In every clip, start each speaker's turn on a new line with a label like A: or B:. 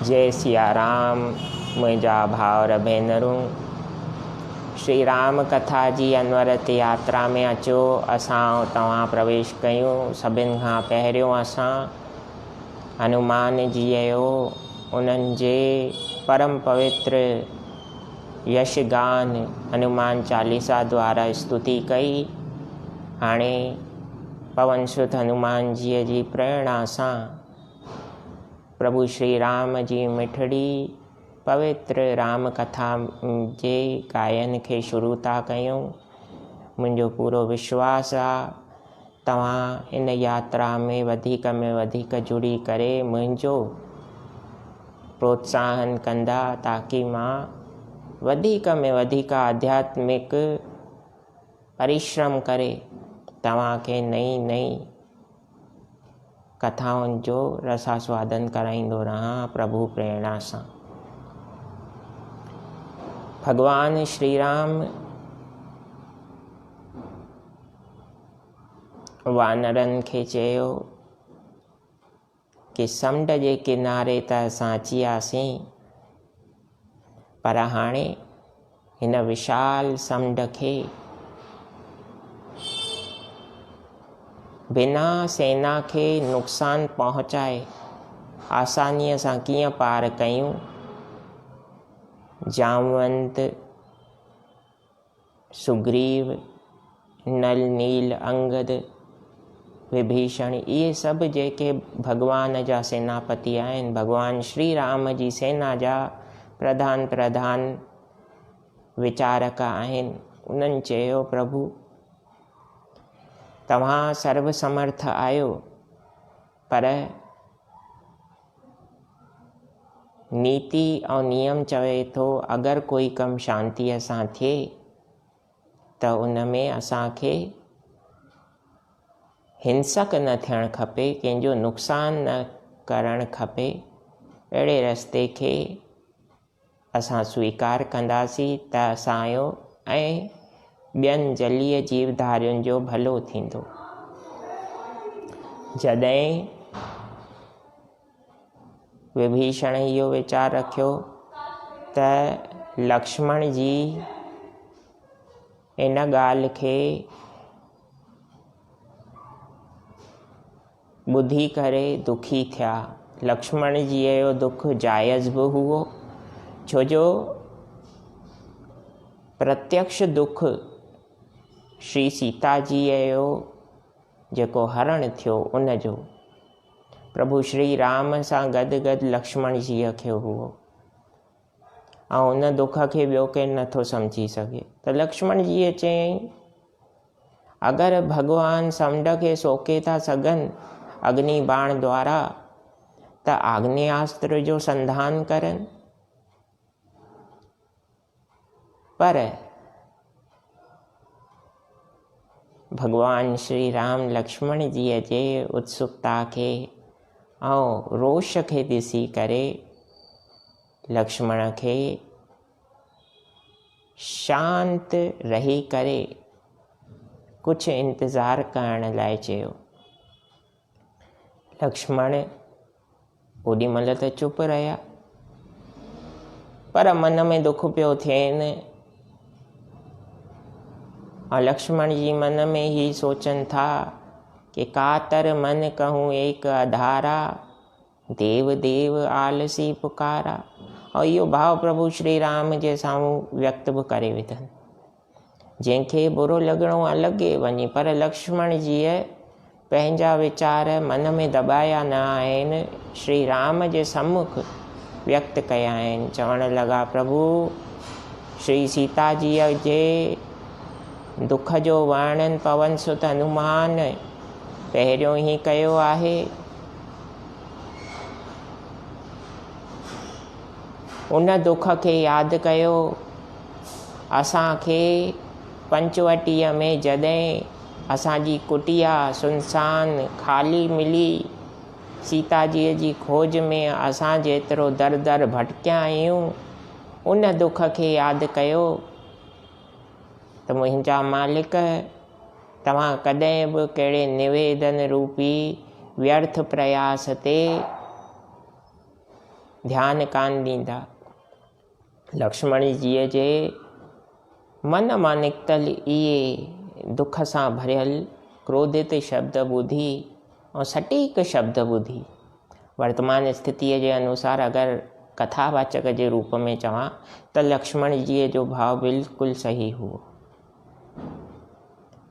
A: जय सिया राम। मुंहिंजा भाउर भेनरूं, श्री राम कथा जी अनवरत यात्रा में अचो। असां तव्हां प्रवेश कयूं। सभिनि खां पहिरियों असां हनुमान जीअ जो उन्हनि जे परम पवित्र यशगान हनुमान चालीसा द्वारा स्तुति कई। हाणे पवन सुत हनुमान जीअ जी प्रेरणा सां प्रभु श्री राम जी मिठड़ी पवित्र राम कथा जे गायन खे शुरू था कयूं। मुंहिंजो पूरो विश्वास आहे तव्हां इन यात्रा में वधीक जुड़ी करे मुंहिंजो प्रोत्साहन कंदा, ताकि मां वधीक में वधीक आध्यात्मिक परिश्रम करे तव्हांखे नई कथाउनि जो रसास्वादन कराईंदो रहां प्रभु प्रेरणा सां। भगवान श्री राम वानरनि खे चयो कि समुंड जे किनारे त असां अची वियासीं, पर हाणे हिन विशाल समुंड खे बिना सेना खे नुक़सान पहुचाए आसानीअ सां कीअं पार कयूं। जामवंत, सुग्रीव, नल नील, अंगद, विभीषण, इहे सभु जेके भगवान जा सेनापति आहिनि, भगवान श्री राम जी सेना जा प्रधान विचारक आहिनि, उन्हनि चयो प्रभु तव्हां सर्वसमर्थ आहियो, पर नीति ऐं नियम चवे थो अगरि कोई कमु शांतीअ सां थिए त उन में असांखे हिंसक न थियणु खपे, कंहिंजो नुक़सान न करणु खपे। अहिड़े रस्ते खे असां स्वीकार कंदासीं त असांजो ऐं ॿियनि जलीय जीवधारियुनि जो भलो थींदो। जॾहिं विभीषण इहो वीचार रखियो त लक्ष्मण जी इन ॻाल्हि खे ॿुधी करे दुखी थिया। लक्ष्मण जीअ जो दुख जाइज़ बि हुओ, छो जो प्रत्यक्ष दुख श्री सीता जीअ जो जेको हरण थियो उन जो प्रभु श्री राम सां गॾु लक्ष्मण जीअ खे हुओ, ऐं उन दुख खे ॿियो केरु नथो सम्झी सघे। त लक्ष्मण जीअ चयईं अगरि भॻवान समुंड खे सोके था सघनि अग्नि बाण द्वारा त आग्नेयास्त्र जो संधान करनि। पर भगवान श्री राम लक्ष्मण जीअ जे उत्सुकता खे ऐं रोष खे ॾिसी करे लक्ष्मण खे शांत रही करे कुझु इंतज़ारु करण लाइ चयो। लक्ष्मण ओॾी महिल त चुप रहिया, पर मन में दुख पियो थियनि। और लक्ष्मण जी मन में ही सोचनि था कि कातर मन कहूँ एक अधारा, देव देव आलसी पुकारा। और इहो भाव प्रभु श्री राम जे साम्हूं व्यक्त बि करे विधनि। जंहिंखे बुरो लॻणो आहे लॻे वञे, पर लक्ष्मण जीअ पंहिंजा वीचार मन में दॿाया न आहिनि, श्री राम जे सम्मुख व्यक्त कया आहिनि। चवण लॻा प्रभु श्री सीता जीअ जे दुख जो वर्णन पवन सुत हनुमान पहिरियों ई कयो आहे। उन दुख खे यादि कयो। असांखे पंचवटीअ में जॾहिं असांजी कुटिया सुनसान ख़ाली मिली, सीता जीअ जी खोज में असां जेतिरो दर भटकिया आहियूं, उन दुख खे यादि कयो त मुंहिंजा मालिक तव्हां कॾहिं बि कहिड़े निवेदन रूपी व्यर्थ प्रयास ते ध्यानु कान ॾींदा। लक्ष्मण जीअ जे मन मां निकितल इहे दुख सां भरियल क्रोधित शब्द ॿुधी ऐं सटीक शब्द ॿुधी वर्तमान स्थितीअ जे अनुसार अगरि कथावाचक जे रूप में चवां त लक्ष्मण जीअ जो भाव बिल्कुलु सही हुओ।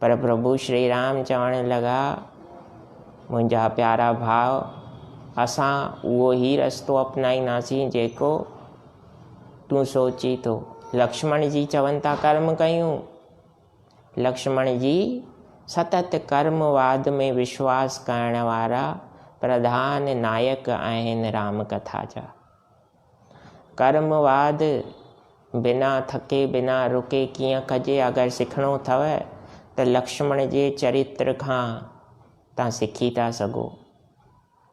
A: पर प्रभु श्री राम चवण लॻा, मुंहिंजा प्यारा भाउ, असां उहो ई रस्तो अपनाईंदासीं जेको तूं सोची थो। लक्ष्मण जी चवनि था कर्म कयूं। लक्ष्मण जी सतत कर्मवाद में विश्वास करण वारा प्रधान नायक आहिनि राम कथा जा। कर्मवाद बिना थके बिना रुके कीअं कजे अगरि सिखणो अथव त लक्ष्मण जे चरित्र खां तव्हां सिखी था सघो।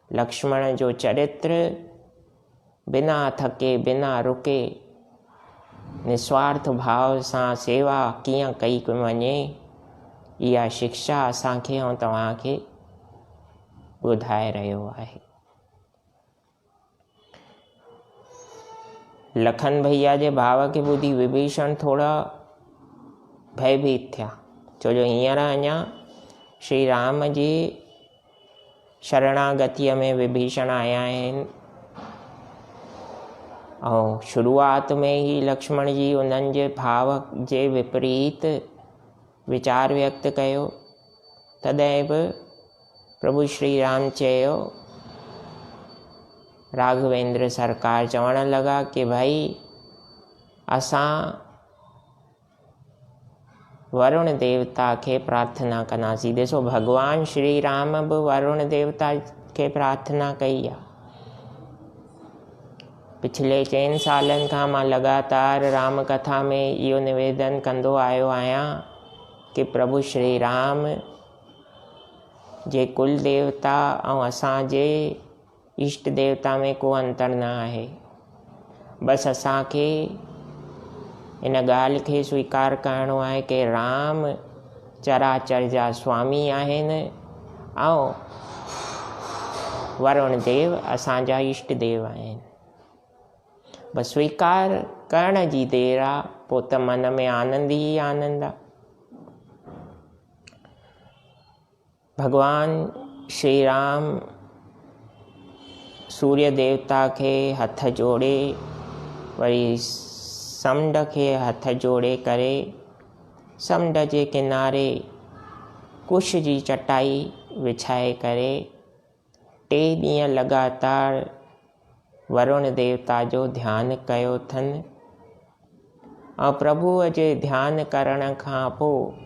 A: लक्ष्मण जो चरित्र बिना थके बिना रुके निस्वार्थ भाव सां सेवा कीअं कई वञे, इहा शिक्षा असांखे ऐं तव्हांखे ॿुधाए रहियो आहे। लखन भैया जे भाव खे ॿुधी विभीषण थोरा भयभीत थिया, छो जो हींअर अञा श्री राम जी शरणागतीअ में विभीषण आया आहिनि ऐं शुरूआत में ई लक्ष्मण जी उन्हनि जे भाव जे विपरीत वीचार व्यक्त कयो। तॾहिं बि प्रभु श्री राम चयो, राघवेंद्र सरकार चवण लॻा कि भाई असां वरुण देवता खे प्रार्थना कंदासीं। ॾिसो भॻवान श्री राम बि वरुण देवता खे प्रार्थना कई आहे। पिछले 4 सालनि खां मां लगातार राम कथा में इहो निवेदन कंदो आयो आहियां कि प्रभु श्री राम जे कुल देवता ऐं असांजे इष्ट देवता में को अंतर न आहे। बसि असांखे इन ॻाल्हि खे स्वीकार करिणो आहे कि राम चराचर जा स्वामी आहिनि ऐं वरुण देव असांजा इष्ट देव आहिनि। बसि स्वीकार करण जी देरि आहे, पोइ त मन में आनंद ई आनंद आहे। भगवान श्री राम सूर्य देवता खे हथ जोड़े वरी समुंड खे हथ जोड़े करे समुंड जे किनारे कुश जी चटाई विछाए करे 3 ॾींहं लगातार वरुण देवता जो ध्यानु कयो अथनि ऐं प्रभुअ जे ध्यानु करण खां पोइ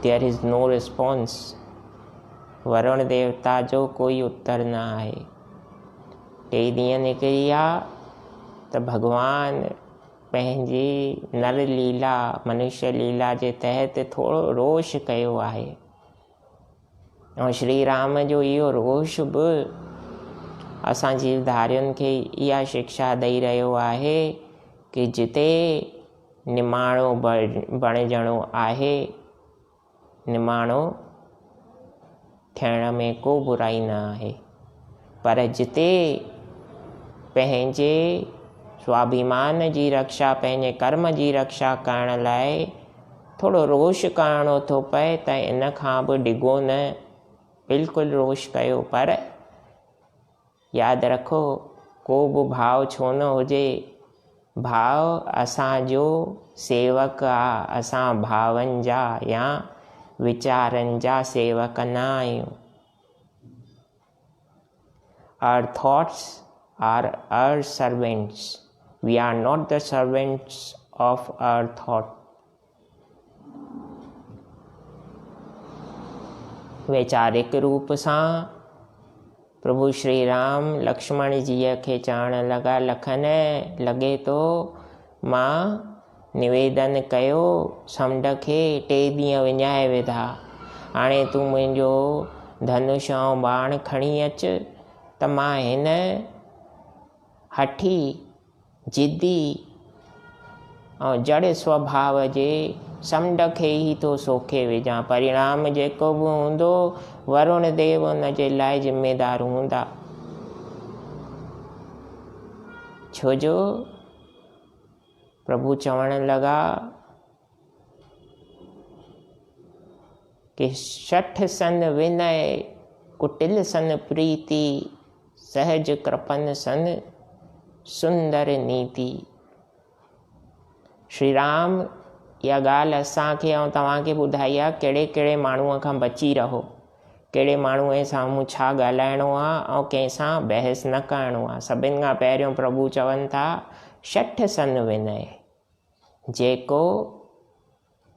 A: there is no response. Varun देवता जो कोई उत्तर न आहे। 3 ॾींहं निकिरी विया त भॻवान पंहिंजी नर लीला मनुष्य लीला जे तहत थोरो रोष कयो आहे ऐं श्री राम जो इहो रोष बि असां जीवधारियुनि खे इहा शिक्षा ॾेई रहियो आहे कि जिते निमाणो बणिजणो आहे, निमाणो थियण में को बुराई न आहे, पर जिते पंहिंजे स्वाभिमान जी रक्षा पंहिंजे कर्म जी रक्षा करण लाइ थोरो रोष करणो थो पए त इन खां बि डिघो न बिल्कुलु रोष कयो। पर यादि रखो, को बि भाव छो न हुजे, भाव असांजो सेवक आहे। असां भावनि जा या विचारनि जा सेवक न आहियूं। Our thoughts are our servants. We are not the servants of our thought. वैचारिक रूप सां प्रभु श्री राम लक्ष्मण जीअ खे चवण लॻा, लखन लॻे थो मां निवेदन कयो समुंड खे 3 ॾींहं विञाए विधा, हाणे तूं मुंहिंजो धनुष ऐं बाण खणी अच त मां हिन हठी जिद्दी ऐं जड़ स्वभाव जे समुंड खे ई थो सोखे विझां। परिणाम जेको बि हूंदो वरुण देव उन जे लाइ ज़िम्मेदार हूंदा। छो जो प्रभु चवण लॻा कि शठ सन विनय कुटिल सन प्रीति सहज कृपन सन सुंदर नीति। श्री राम इहा ॻाल्हि असांखे ऐं तव्हांखे ॿुधाई आहे कहिड़े कहिड़े माण्हूअ खां बची रहो, कहिड़े माण्हूअ जे साम्हूं छा ॻाल्हाइणो आहे ऐं कंहिंसां बहस न करिणो आहे। सभिनि खां पहिरियों प्रभु चवनि था शठ सन विनय, जेको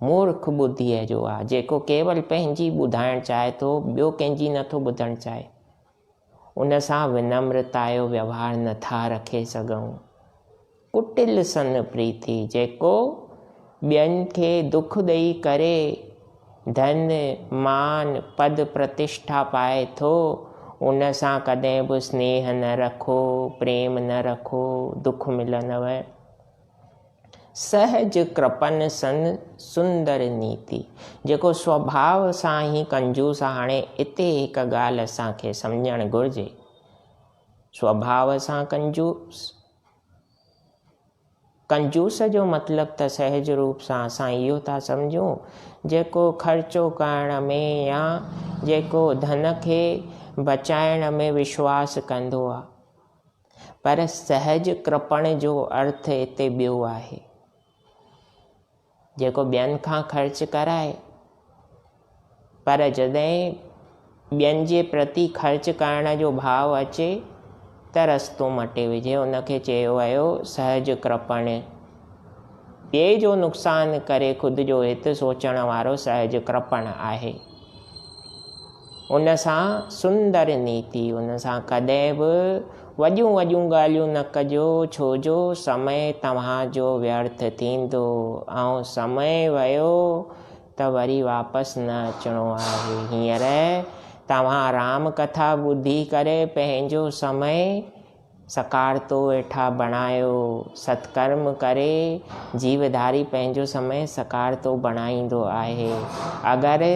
A: मूर्ख ॿुद्धीअ जो आहे, जेको केवल पंहिंजी ॿुधाइणु चाहे थो, ॿियो कंहिंजी नथो ॿुधणु चाहे, उन सां विनम्रता जो व्यवहार नथा रखे सघूं। कुटिल सन प्रीति, जेको ॿियनि खे दुख ॾेई करे धन मान पद प्रतिष्ठा पाए थो, उन सां कॾहिं बि स्नेह न रखो, प्रेम न रखो, दुख मिलंदव। सहज कृपन सन सुंदर नीति, जेको स्वभाव सां ई कंजूस आहे। हाणे हिते हिकु ॻाल्हि असांखे सम्झणु घुरिजे, स्वभाव सां कंजूस, कंजूस जो मतिलबु त सहज रूप सां असां इहो था सम्झूं जेको ख़र्चो करण में या जेको धन खे बचाइण में विश्वास कंदो आहे। पर सहज कृपण जो अर्थ हिते ॿियो आहे, जेको ॿियनि खां ख़र्च कराए पर जॾहिं ॿियनि जे प्रति ख़र्च करण जो भाव अचे त रस्तो मटे विझे, उनखे चयो वियो सहज कृपण। ॿिए जो नुक़सानु करे ख़ुदि जो हित सोचण वारो सहज कृपण आहे। उन सां सुंदर नीति, उन सां कॾहिं बि वॾियूं वॾियूं ॻाल्हियूं न कजो, छो जो समय तव्हांजो व्यर्थ थींदो ऐं समय वियो त वरी वापसि न अचिणो आहे। हींअर तव्हां राम कथा ॿुधी करे पंहिंजो समय सकारतो वेठा बणायो, सत्कर्म करे जीवधारी पंहिंजो समय सकारतो बणाईंदो आहे। अगरि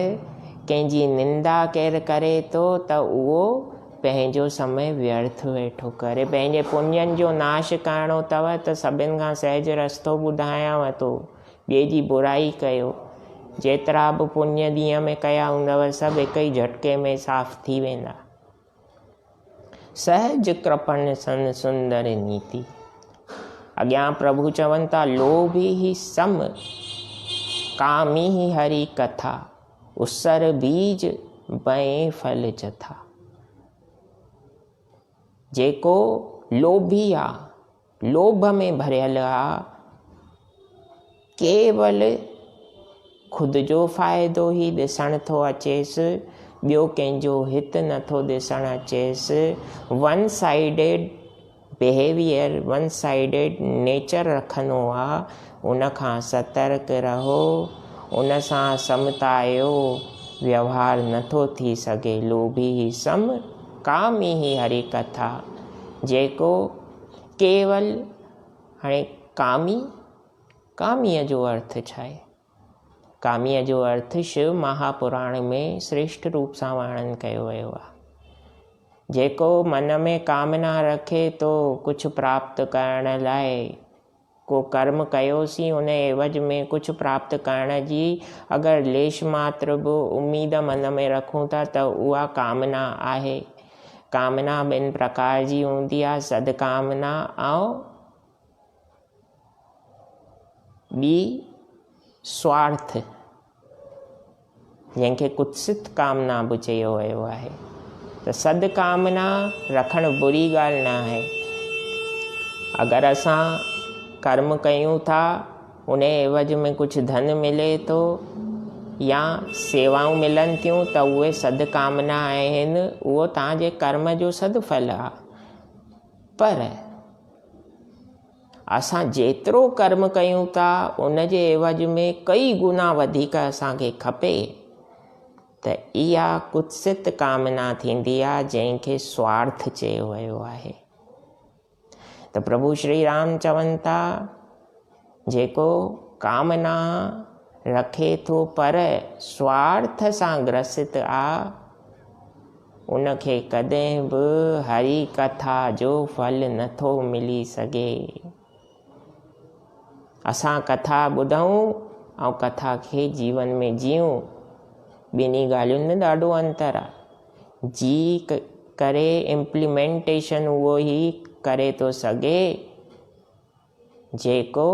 A: कंहिंजी निंदा केरु करे थो त उहो पंहिंजो समय व्यर्थ वेठो करे। पंहिंजे पुण्यनि जो नाश करणो अथव त सभिनि खां सहज रस्तो ॿुधायांव थो, ॿिए जी बुराई कयो। जेतिरा बि पुण्य ॾींहं में कया हूंदव सभु हिक ई झटके में साफ़ थी वेंदा। सहज कृपण सन सुंदर नीति। अॻियां प्रभु चवनि था लोभी ही सम कामी ही हरी कथा, उसर बीज बए फल जथा। जेको लोभी आहे, लोभ में भरियल आहे, केवल ख़ुदि जो फ़ाइदो ई ॾिसण थो अचेसि, ॿियो कंहिंजो हित नथो ॾिसणु अचेसि। One sided behaviour, one sided nature रखंदो आहे, उनखां सतर्क रहो। उन सां समता जो व्यवहार नथो थी सघे। लोभी ही सम कामी ही हरी कथा, जेको केवल, हाणे कामीअ जो अर्थ छा आहे? कामीअ जो अर्थ शिव महापुराण में श्रेष्ठ रूप सां वर्णन कयो वियो आहे। जेको मन में कामना रखे तो कुझु प्राप्त करण लाइ, को कर्म कयोसीं उन एवज में कुझु प्राप्त करण जी अगरि लेश मात्र बि उम्मीद मन में रखूं था त उहा कामना आहे। कामना ॿिनि प्रकार जी हूंदी आहे, सदकामना ऐं ॿी स्वार्थ, जंहिंखे कुत्सित कामना बि चयो वियो आहे। त सदकामना रखणु बुरी ॻाल्हि न आहे। अगरि असां कर्म कयूं था, उन एवज में कुझु धन मिले थो या सेवाऊं मिलनि थियूं त उहे सदकामना आहिनि, उहो तव्हांजे कर्म जो सदफल आहे। पर असां जेतिरो कर्म कयूं था उन जे एवज में कई गुना वधीक असांखे खपे त इहा कुत्सित कामना थींदी आहे, जंहिंखे स्वार्थ चयो वियो आहे। त प्रभु श्री राम चवनि था जेको कामना रखे थो पर स्वार्थ सां ग्रसित आ, उनखे कॾहिं बि हरी कथा जो फल नथो मिली सघे। असां कथा ॿुधूं ऐं कथा खे जीवन में जियूं, ॿिन्ही ॻाल्हियुनि में ॾाढो अंतर आहे। जी करे इम्प्लीमेंटेशन उहो ई करे थो सघे जेको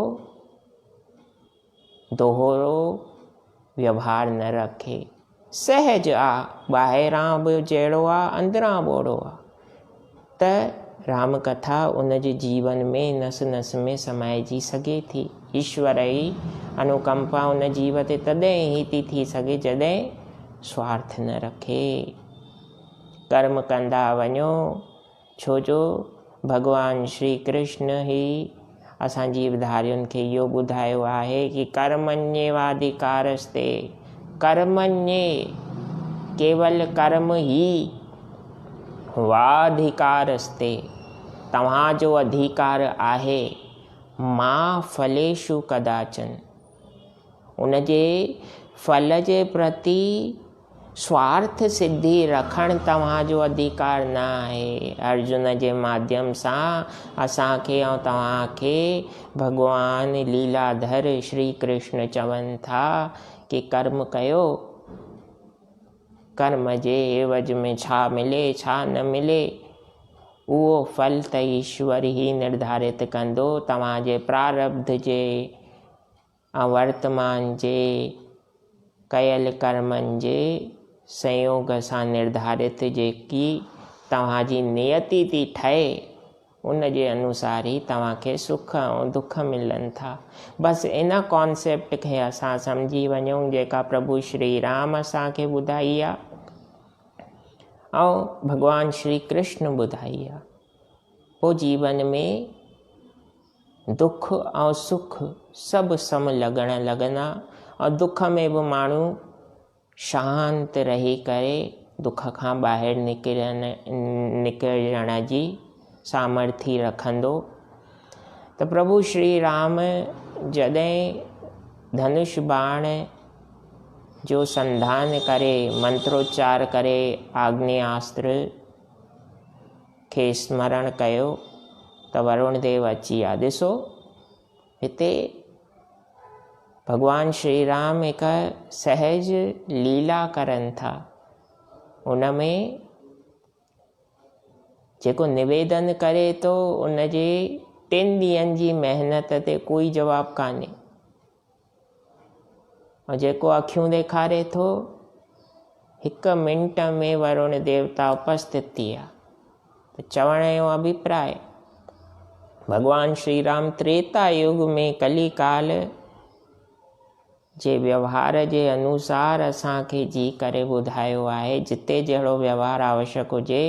A: दोहरो व्यवहार न रखे। सहज आहे, ॿाहिरां बि जहिड़ो आहे, अंदरां ओहिड़ो आहे। त राम कथा उन जे जीवन में नस नस में समाइजी सघे थी। ईश्वर जी अनुकंपा उन जीव ते तॾहिं ई थी सघे जॾहिं स्वार्थ न रखे। कर्म कंदा वञो, छो जो भॻवान श्री कृष्ण ई असांजी विधारियुनि खे इहो ॿुधायो आहे कि कर्मण्येवाधिकारस्ते, कर्मण्ये केवल कर्म ई वाधिकारस्ते, तव्हांजो अधिकार आहे मां फलेषु कदाचन। उनजे फल जे प्रति स्वार्थ सिद्धि रखणु तव्हांजो अधिकार न आहे। अर्जुन जे माध्यम सां असांखे ऐं तव्हांखे भॻवान लीलाधर श्री कृष्ण चवनि था कि कर्म कयो, कर्म जे एवज में छा मिले छा न मिले उहो फल त ईश्वर ई निर्धारित कंदो। तव्हांजे प्रारब्ध जे ऐं वर्तमान जे कयल कर्मनि जे संयोग सां निर्धारित जेकी तव्हांजी नियति थी ठहे उन जे अनुसार ई तव्हांखे सुख ऐं दुख मिलनि था। बसि इन कॉन्सेप्ट खे असां सम्झी वञूं जेका प्रभु श्री राम असांखे ॿुधाई आहे ऐं भॻवान श्री कृष्ण ॿुधाई आहे, पोइ जीवन में दुख ऐं सुख सभु सम लॻण लॻंदा। ऐं दुख में बि माण्हू शांत रही करे दुख खां ॿाहिरि निकिरण जी सामर्थ्य रखंदो। त प्रभु श्री राम जॾहिं धनुष बाण जो संधान करे मंत्रोच्चार करे आग्नेयास्त्र खे स्मरण कयो त वरुण देव अची विया। ॾिसो हिते भॻवान श्री राम हिकु सहज लीला करनि था। उन में जेको निवेदन करे थो उन जे 3 ॾींहंनि जी महिनत ते कोई जवाबु कान्हे, और जेको अखियूं ॾेखारे थो 1 मिंट में वरुण देवता उपस्थित थी विया। त चवण जो अभिप्राय भॻवान श्री राम त्रेता युग में कली काल जे व्यवहार जे अनुसार असांखे जी करे ॿुधायो आहे। जिते जहिड़ो व्यवहार आवश्यक हुजे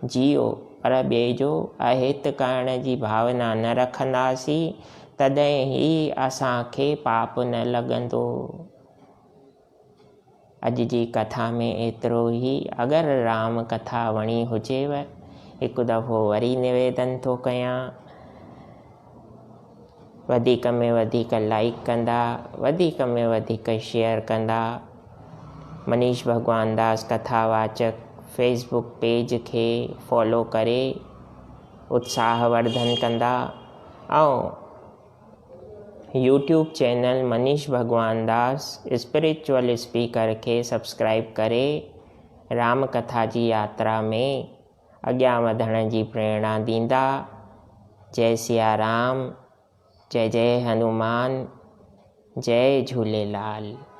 A: जियो, पर ॿिए जो अहित करण जी भावना न रखंदासीं तॾहिं ई असांखे पाप न लॻंदो। अॼु जी कथा में एतिरो ई। अगरि राम कथा वणी हुजेव हिकु दफ़ो वरी निवेदन थो कयां, वधीक में वधीक लाइक कंदा, वधीक में वधीक शेयर कंदा। मनीष भगवानदास कथावाचक फेसबुक पेज खे फॉलो करे उत्साहवर्धन कंदा ऐं YouTube channel Manish Bhagwandas spiritual speaker खे सब्सक्राइब करे राम कथा जी यात्रा में अॻियां वधण जी प्रेरणा ॾींदा। जय सिया राम, जय जय हनुमान, जय झूलेलाल।